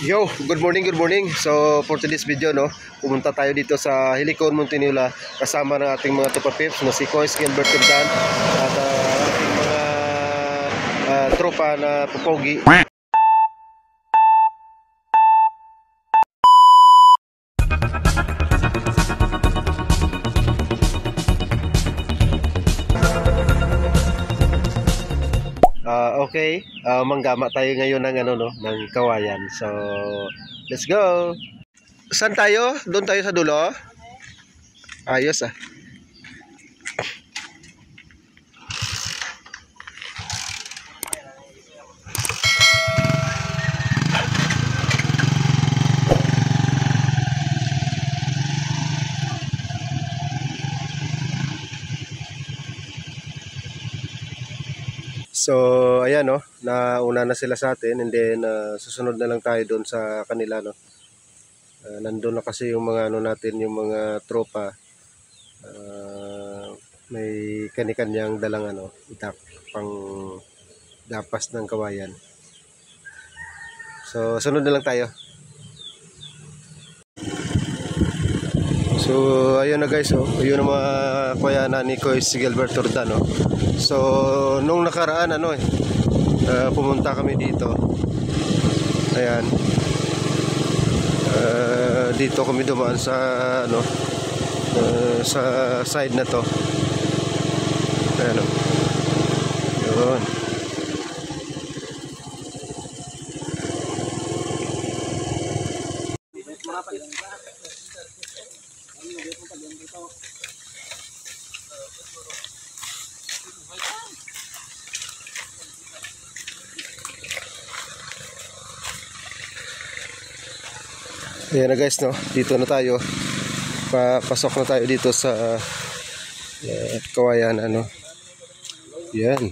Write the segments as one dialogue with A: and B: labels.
A: Yo, good morning, good morning. So, for today's video, no, pumunta tayo dito sa Helicon, Muntinlupa kasama ng ating mga Tupa Pips na si Kois, Gilbert Turdan at ating mga tropa na pupogi. Okay, manggama tayo ngayon ng ng kawayan. So, let's go. Saan tayo? Doon tayo sa dulo. Ayos ah. So, ayan no, nauna na sila sa atin and then susunod na lang tayo doon sa kanila no. Nandun na kasi yung mga natin, yung mga tropa. May kani-kanyang dalang itak pang dapas ng kawayan. So, sunod na lang tayo. So, ayun na guys, yun ang mga kawayana ni Kois Gilbert Turdan, no. So, nung nakaraan pumunta kami dito. Ayan. Dito kami dumaan sa sa side na to. Ayan. Yun. Ayan na guys, no, dito na tayo. Papasok na tayo dito sa kawayan, yan.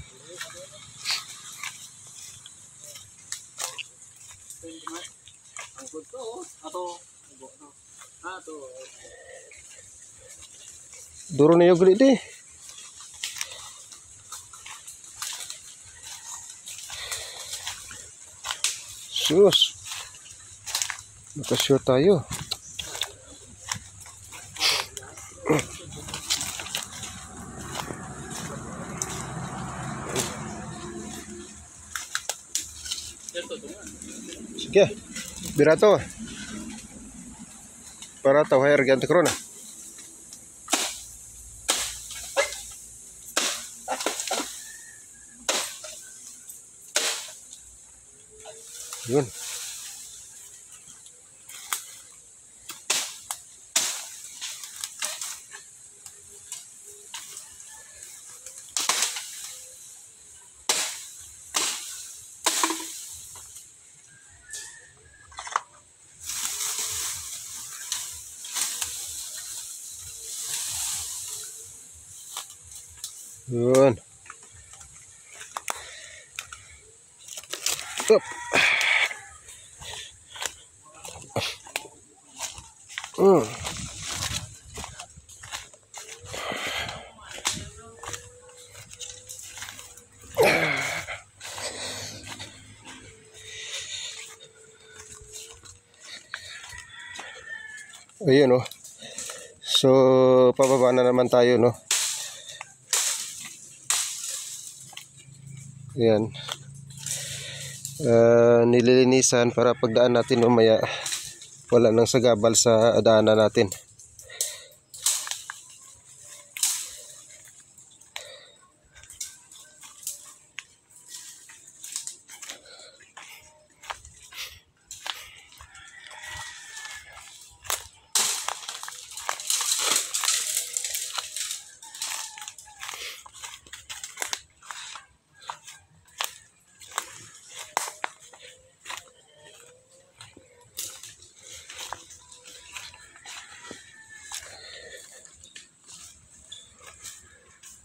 A: Duro na yung gulid eh. Sus, nakasure tayo. Sige, birato. Para tahu air ganti corona. Yun. Yun. Up. Ayun no. So pababa na naman tayo no. Ayan. Nililinisan para pagdaan natin mamaya wala nang sagabal sa daanan natin.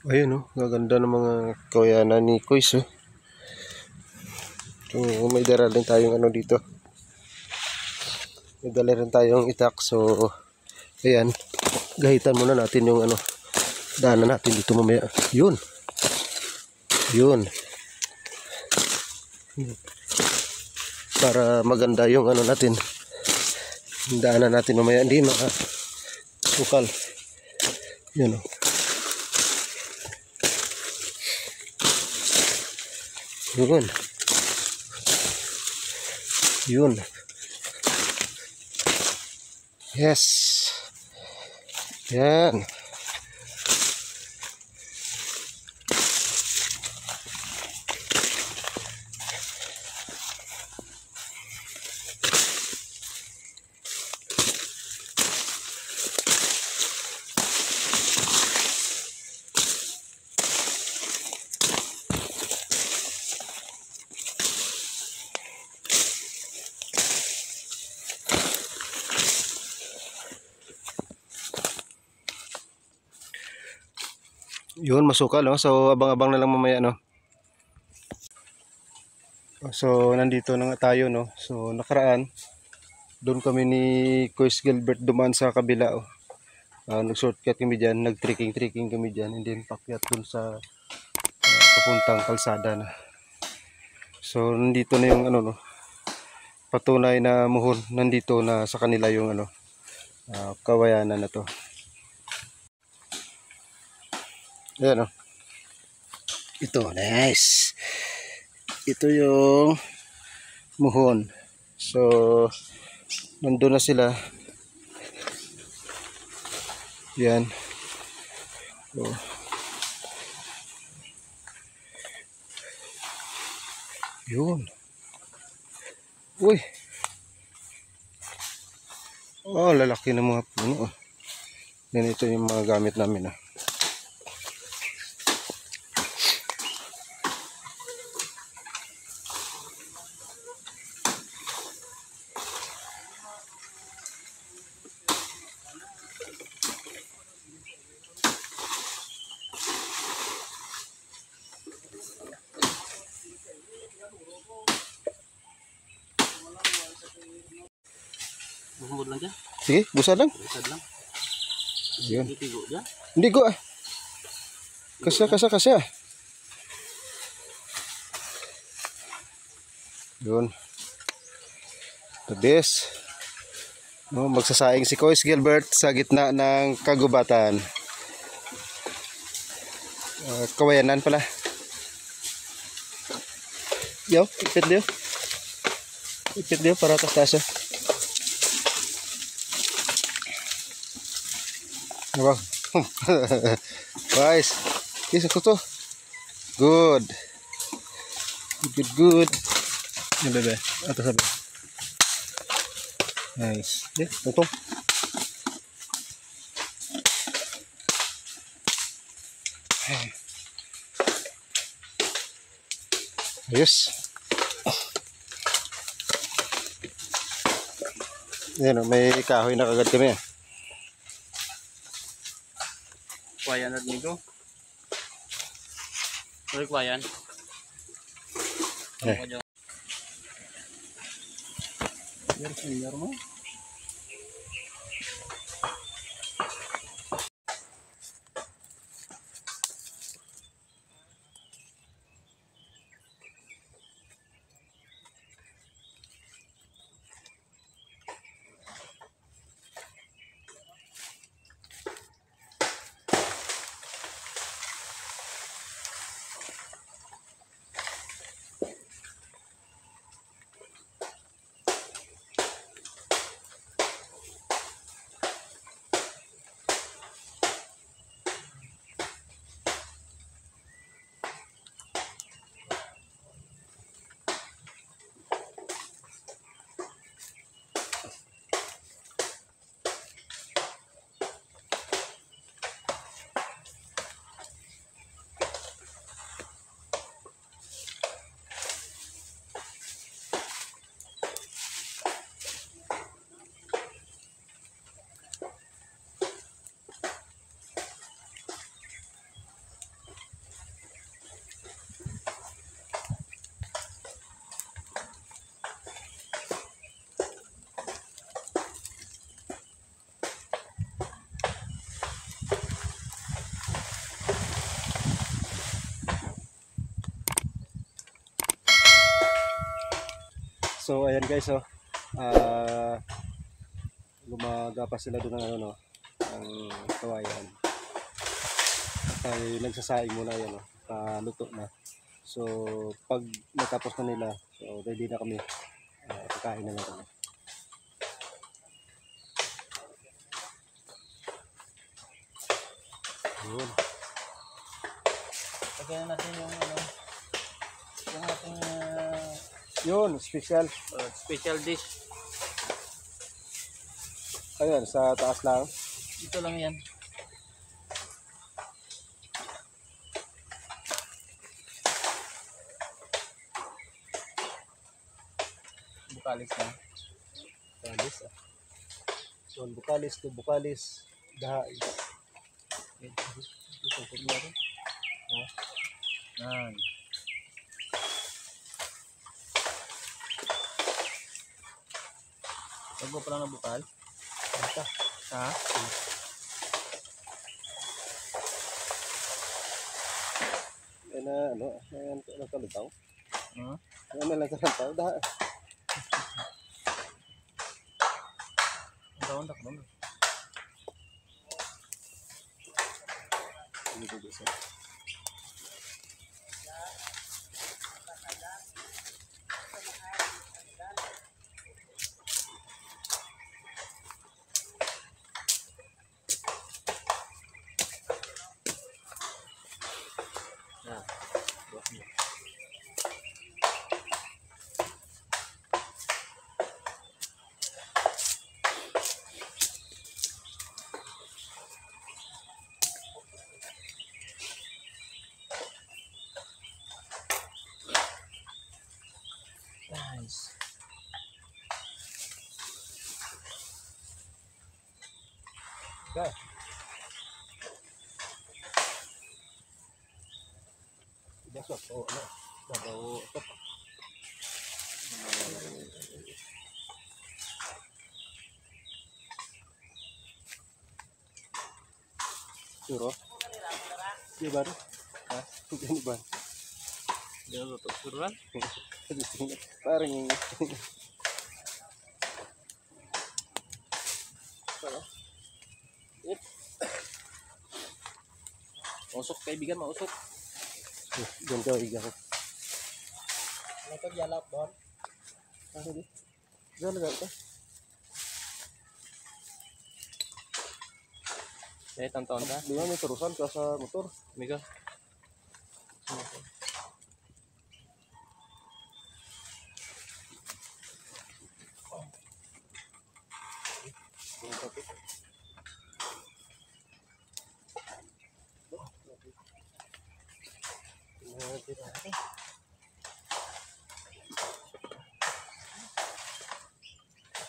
A: Ayun gaganda ng mga kawayanan ni Kois So, may dala rin tayong dito. May dala rin tayong itak. So, ayan. Gahitan muna natin yung daanan natin dito mamaya. Yun. Yun. para maganda yung ano natin, yung daanan natin mamaya hindi makasukal. Yun o. Yun. Yun. Yes. Yan. Yun, masukal, no? So, abang-abang na lang mamaya, no? So, nandito na nga tayo, no? So, nakaraan, doon kami ni Coach Gilbert dumaan sa kabila, oh. Nag-shortcut kami dyan, nag-trekking kami dyan, and then pakyat dun sa papuntang kalsada na. So, nandito na yung, ano, no? Patunay na muhon, nandito na sa kanila yung, ano, kawayanan na to. Ayan, oh. Ito, nice. Ito yung muhon. So, nandun na sila. Yan. So, yun. Uy. Oh, lalaki na mga puno. Yan, ito yung mga gamit namin.
B: Bumbod lang dyan.
A: Sige, busad lang.
B: Busad lang.
A: Yun.
B: Tigo dyan.
A: Hindi ko ah. Kasya. Yun. The best. No, magsasaing si Coach Gilbert sa gitna ng kagubatan. Kawayanan pala. Yo, ipit diyo. Ipit diyo para tastasya. Wow. Guys, isa ko to. Good. Good. Yan bebe. Ato sabi. Nice. Ito. Ayos. Yan, may kahoy na kagad kami.
B: Kwayan at nito. Sorry, kwayan. Yan, senior mo.
A: So ayan guys, lumaga pa sila doon ng ano, no, ang kawayan. At ay nagsasaing muna yan, no, paluto na. So pag natapos na nila, so ready na kami. Kakain na lang kami. Yun.
B: Pagkain natin yung ano, yung ating
A: Yun, special.
B: special dish.
A: Ayan, sa taas lang.
B: Ito lang yan. Bukalis na.
A: Bukalis, ah. So, bukalis to bukalis. Dahai.
B: Yan. Huwag mo pala na bukal?
A: Basta.
B: Ha?
A: Ayan na, ano, ayan, nagkalutaw.
B: Hmm?
A: Ayan na lang kalutaw. Dahai.
B: Ang taon, takbo.
A: Dito, dito.
B: Nice.
A: Okay. Dasok, oh, ano, babaw, top. Suro? Di ba? Ha? Di ba?
B: Hindi na luto. Suruan?
A: Parang yung...
B: Mausok, kaibigan, mausok.
A: Diyan ka, higa ko.
B: Ano ito, yalap doon?
A: Ano di? Diyan na ka.
B: Eh, tantaon ka?
A: Di ba may turusan ka sa motor?
B: Amigo.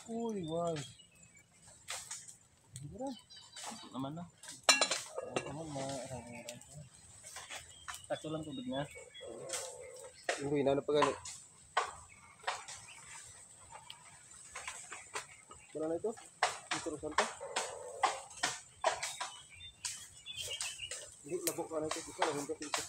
A: Uy, wow.
B: Naman na. Sakto lang tubig niya.
A: Hindi, hinanap pa gani. Wala na ito? May turusan pa? Hindi, labok ka na ito. Isa, labok ka ito.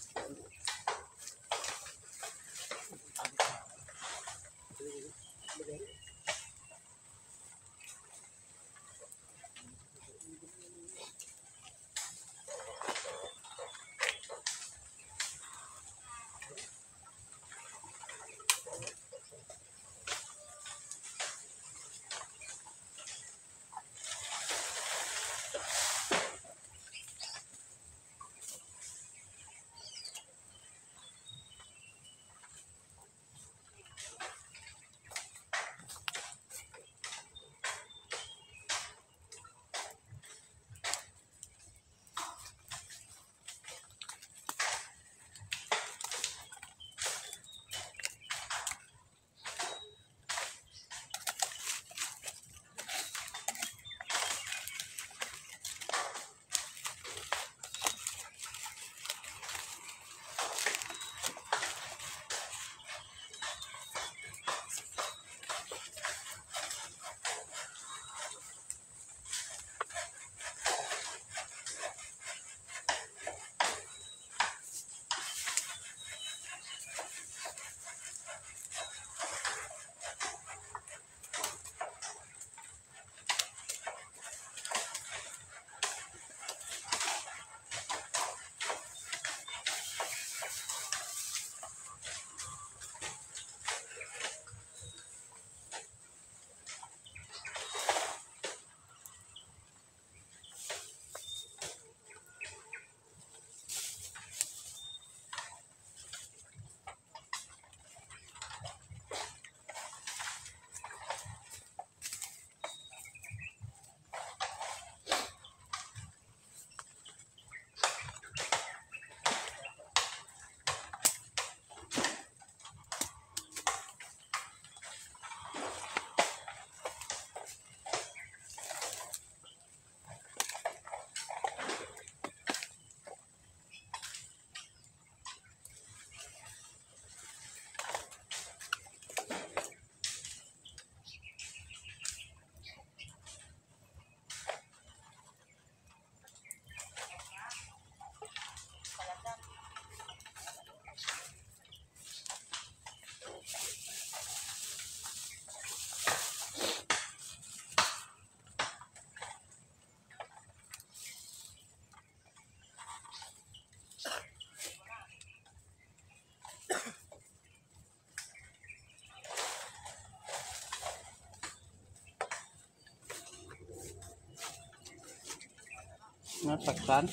B: Nasaktan?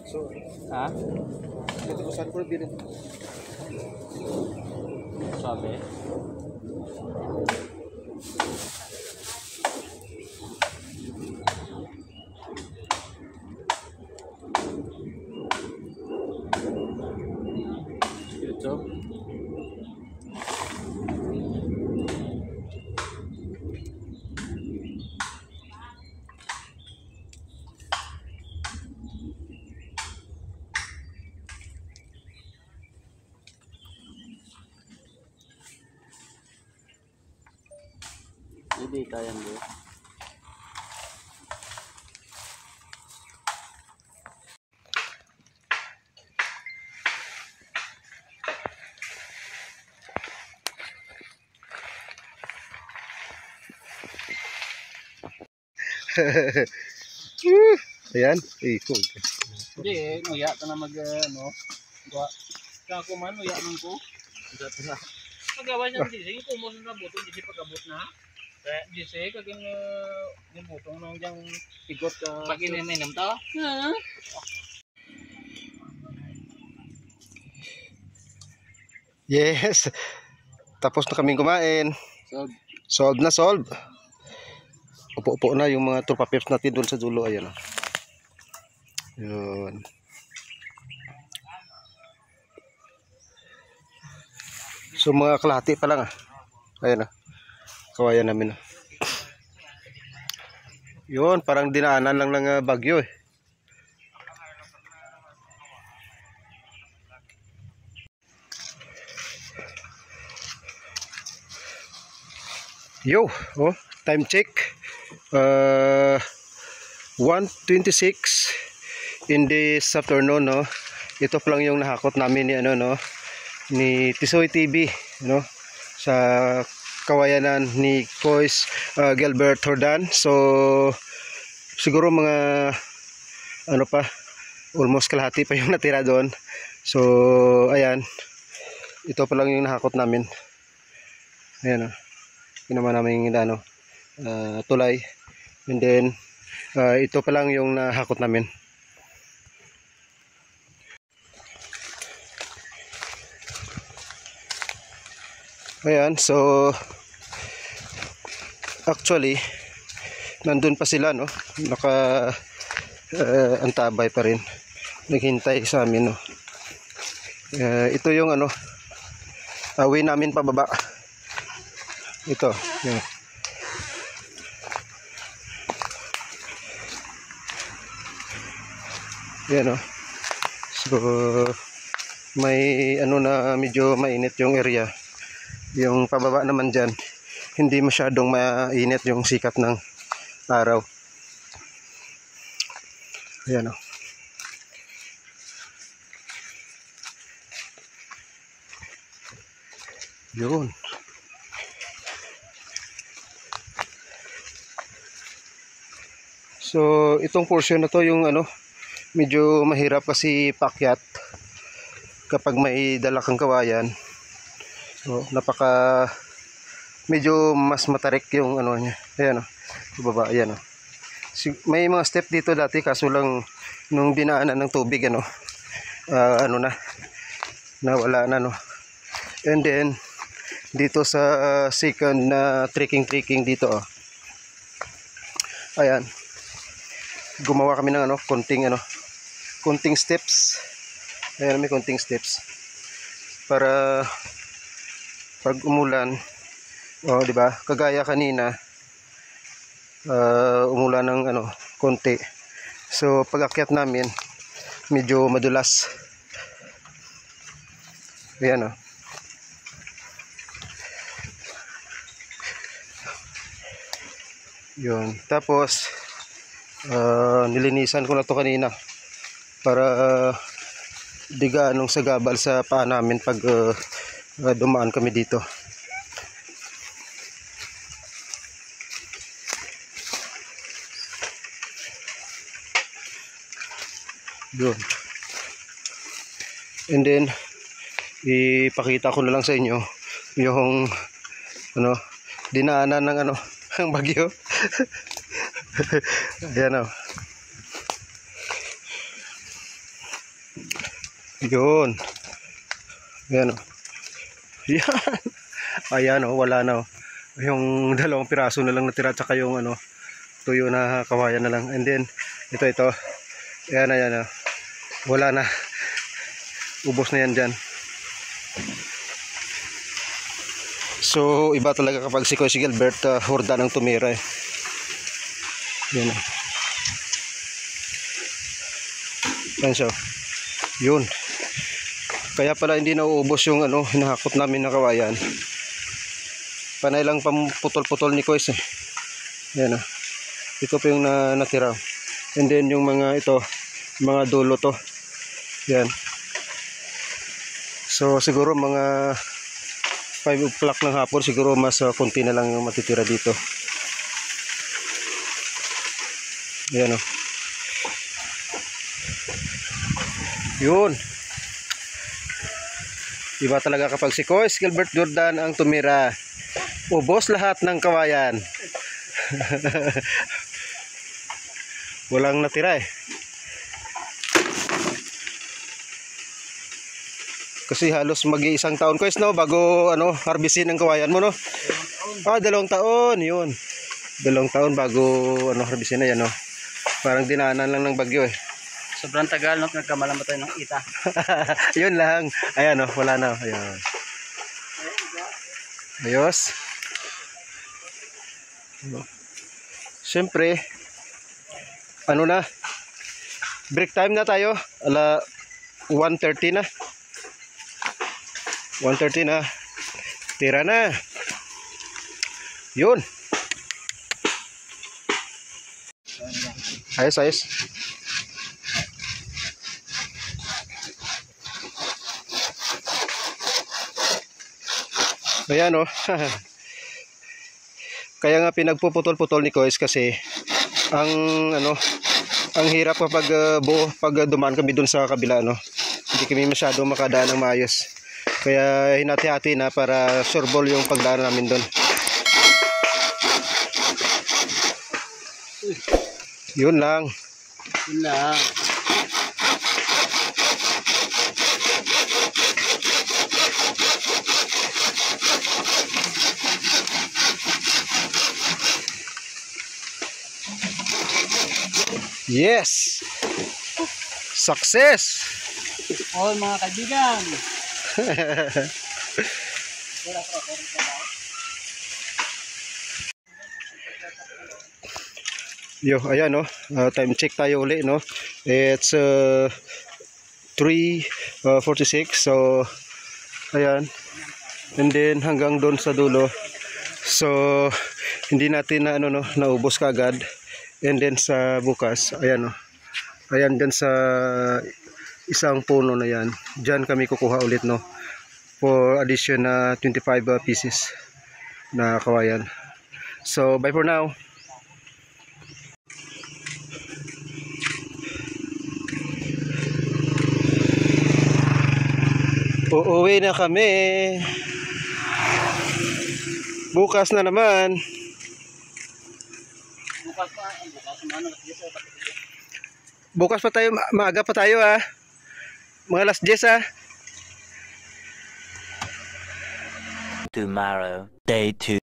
A: So,
B: Ha?
A: ito ko saan ko bilhin.
B: Sabi? YouTube? Hindi kayang bro.
A: Ayan. Cool.
B: Hindi eh, nuya ka na mag ano. Kaya ko man, nuya man ko. Magawa siya ng dising, kumos na butong, dising pagkabot na. Kaya dising, kaging yung butong nang diyang igot ka. Pag ininom to? Ha?
A: Yes. Tapos na kaming kumain.
B: So,
A: Solve na solve. Upo-upo na yung mga tropa peps natin doon sa dulo. Ayan. Yun. So mga kalahati pa lang. Ayan na. Kawayan namin. Yun. Parang dinaanan lang ng bagyo eh. Yo, oh, time check. 1:26 in this afternoon, no. Ito pa lang yung nahakot namin ni ano, no, ni Tisoy TV, no, sa kawayanan ni Kois Gilbert Jordan. So siguro mga ano pa, almost kalahati pa yung natira doon. So ayan, ito pa lang yung nahakot namin. Ayan, oh. Ginawa namin yung ano, tulay, and then ito pa lang yung nahakot namin. Ayan, so actually nandun pa sila, no, naka antabay pa rin, naghintay sa amin, no. Ito yung ano, way namin pababa. Ito, yan. Yan, oh. So may ano na medyo mainit yung area. Yung pababa naman dyan, hindi masyadong mainit yung sikat ng araw. Ayan, oh. Yun. So itong portion na to yung ano, medyo mahirap kasi paakyat kapag may dala kang kawayan. So napaka medyo mas matarik yung ano niya. Ayan, oh, baba, ayan, oh. May mga step dito dati, kaso lang nung dinaanan ng tubig, ano, ano na, nawala na, no. And then dito sa second na trekking dito, oh. Ayan, gumawa kami ng ano, konting steps. Ayan, may konting steps para pag umulan, oh, di ba? Kagaya kanina, umulan ng ano, konti. So pag akyat namin, medyo madulas. Ayan, oh. Yun. Tapos nilinisan ko na to kanina para di gaanong sagabal sa paa namin pag dumaan kami dito. Yun. And then ipakita ko na lang sa inyo yung ano, dinaanan ng ano, ang bagyo. Ayan o. Yun. Ayan o. Yan. Ayan o, wala na o. Yung dalawang piraso na lang natira, tsaka yung ano, tuyo na kawayan na lang. And then, ito. Ayan, ayan o. Wala na. Ubos na yan dyan. So, iba talaga kapag si Kuya Gilbert hurda ng tumira eh. Yan o. Yan siya. Yun. Kaya pala hindi nauubos yung ano, hinahakot namin na kawayan. Panay lang putol-putol ni Kuya eh. Yan o. Ito pa yung natira. And then yung mga ito, mga dulo to. Yan. So siguro mga 5 o'clock ng hapon, siguro mas konti na lang matitira dito. Yan o. Yun. Iba talaga kapag si Kuya Gilbert Jordan ang tumira. Ubos lahat ng kawayan. Walang natira eh. Kasi halos mag-iisang taon Kuya no, bago ano, harvestin ang kawayan mo no. 2 taon, yun. 2 taon bago ano, harvestin na yan no. Parang dinaanan lang ng bagyo eh.
B: Sobrang tagal, no? Nagkamalamatay ng ita.
A: Yun lang. Ayan o, wala na. Ayan. Ayos. Siyempre, ano na, break time na tayo. 1:30 na. 1:30 na. Tira na. Yun. Ayos, ayos. Ayan o. Kaya nga pinagpuputol-putol ni Kois kasi ang ano, ang hirap kapag buo pag dumaan kami dun sa kabila no. Hindi kami masyado makadaan ng maayos. Kaya hinati-hati na para sureball yung pagdaan namin dun. Yun lang.
B: Yun lang.
A: Yes! Success!
B: Oh, mga kaibigan.
A: Yo, ayan no. Time check tayo uli no. It's 3:46. So ayan. And then hanggang doon sa dulo. So hindi natin na ano no, naubos kaagad. And then sa bukas, ayan no. Ayan dyan sa isang puno na yan. Diyan kami kukuha ulit no. For addition na 25 pieces na kawayan. So bye for now. Uuwi na kami. Bukas na naman. Bukas pa tayo, maaga pa tayo ah. Mga alas 10 ah.
C: Tomorrow, day 2.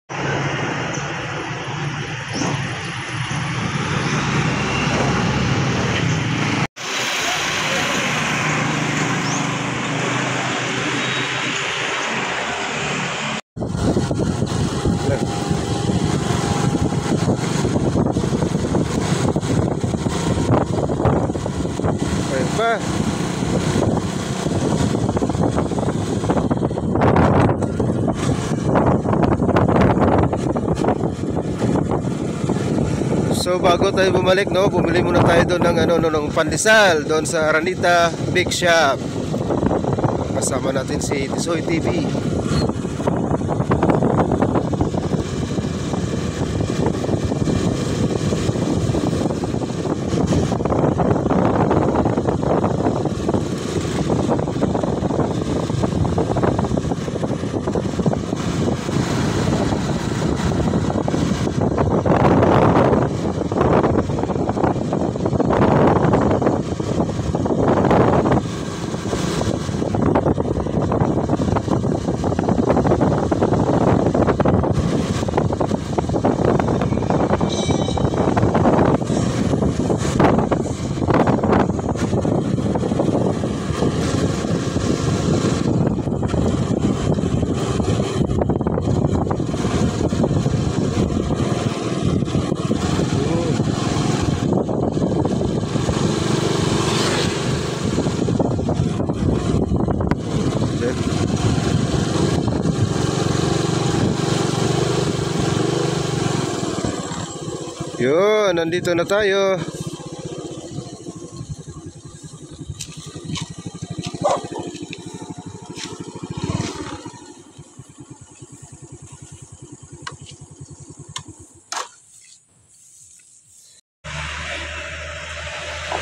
A: Ayan pa. So bago tayo bumalik no, bumili muna tayo doon ng ano ng pandesal doon sa Aranita Big Shop. Kasama natin si Tisoy TV. Yun, nandito na tayo.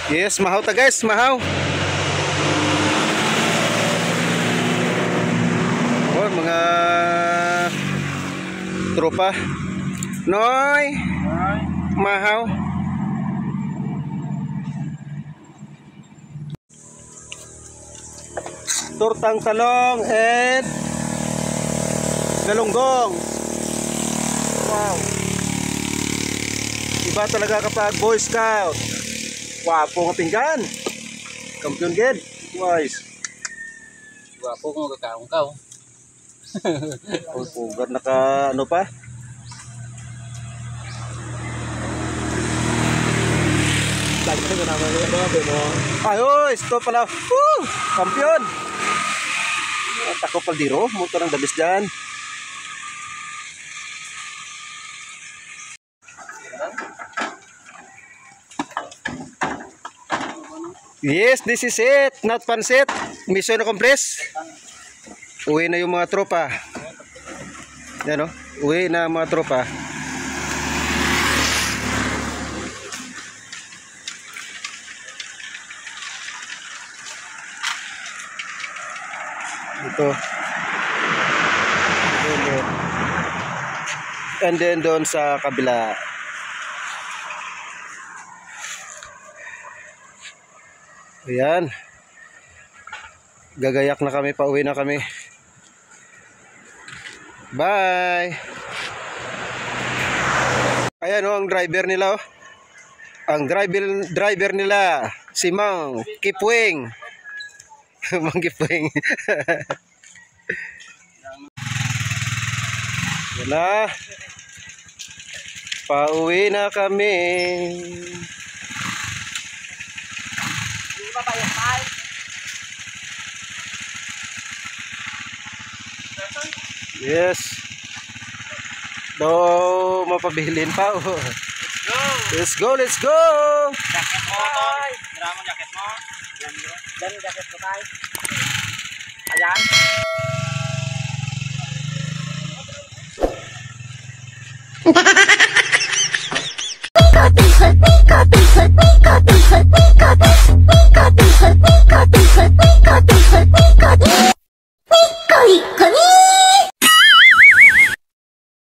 A: Yes, mahaw ta guys, mahaw. Oh, mga tropa. Noy, mahaw. Tortang talong and galunggong. Wow. Iba talaga kapag Boy Scout. Wapo nga pinggan. Kampiyon gid. Wise.
B: Wapo kung kakaong-kaw.
A: Oh, pugar naka ano pa?
B: Lagi na naman yung mo.
A: Ay, oy, stop pala. Woo! Kampiyon. Tako paldiro, mo to nang dabis diyan. Yes, this is it. Not pansit. Mission accomplished. Uwi na yung mga tropa. Yan o. Uwi na mga tropa. Ito. And then doon sa kabila. Ayan. Gagayak na kami, pauwi na kami. Bye. Ayan oh, ang driver nila oh. Ang driver nila si Mang Kipwing. Mang Kipwing. Wala. Pauwi na kami. Yes. Do mapabilin pa oh. Let's go, let's go.
B: Jacket mo, Tol. Tira mo jacket mo. Yan jacket ko tayo. Ayan.